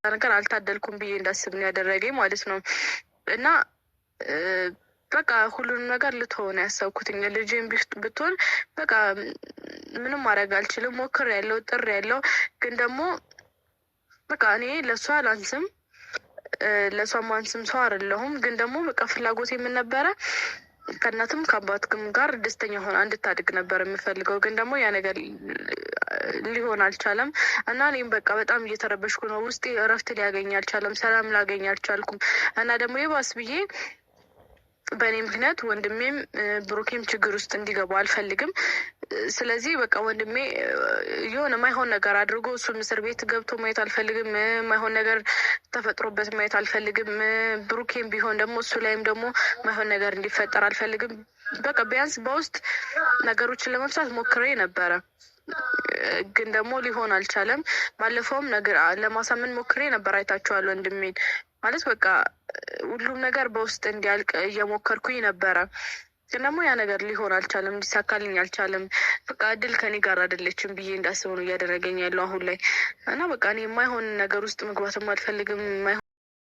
ነገር አልታደልኩም ብዬ እንዳስብ ነው ያደረገኝ ማለት ነው። እና በቃ ሁሉንም ነገር ልትሆን ያሰብኩትኝ ልጅም ብትሆን በቃ ምንም ማድረግ አልችልም። ሞክሬያለሁ፣ ጥሬያለሁ። ግን ደግሞ በቃ እኔ ለእሷ አላንስም፣ ለእሷ ማንስም ሰው አይደለሁም። ግን ደግሞ በቃ ፍላጎቴ ምን ነበረ? ከእናትም ከአባትም ጋር ደስተኛ ሆና እንድታድግ ነበር የምፈልገው። ግን ደግሞ ያ ነገር ሊሆን አልቻለም እና እኔም በቃ በጣም እየተረበሽኩ ነው። ውስጤ እረፍት ሊያገኝ አልቻለም፣ ሰላም ላገኝ አልቻልኩም። እና ደግሞ የባስ ብዬ በእኔ ምክንያት ወንድሜም ብሩኬም ችግር ውስጥ እንዲገቡ አልፈልግም። ስለዚህ በቃ ወንድሜ የሆነ ማይሆን ነገር አድርጎ እሱም እስር ቤት ገብቶ ማየት አልፈልግም። ማይሆን ነገር ተፈጥሮበት ማየት አልፈልግም። ብሩኬም ቢሆን ደግሞ እሱ ላይም ደግሞ ማይሆን ነገር እንዲፈጠር አልፈልግም። በቃ ቢያንስ በውስጥ ነገሮችን ለመፍታት ሞክሬ ነበረ፣ ግን ደግሞ ሊሆን አልቻለም። ባለፈውም ነገር ለማሳመን ሞክሬ ነበር። አይታችኋል ወንድሜን ማለት በቃ ሁሉም ነገር በውስጥ እንዲያልቅ እየሞከርኩኝ ነበረ። ግን ደግሞ ያ ነገር ሊሆን አልቻለም፣ ሊሳካልኝ አልቻለም። በቃ እድል ከኔ ጋር አይደለችም ብዬ እንዳስብ ነው እያደረገኝ ያለው አሁን ላይ። እና በቃ እኔ የማይሆን ነገር ውስጥ መግባትም አልፈልግም።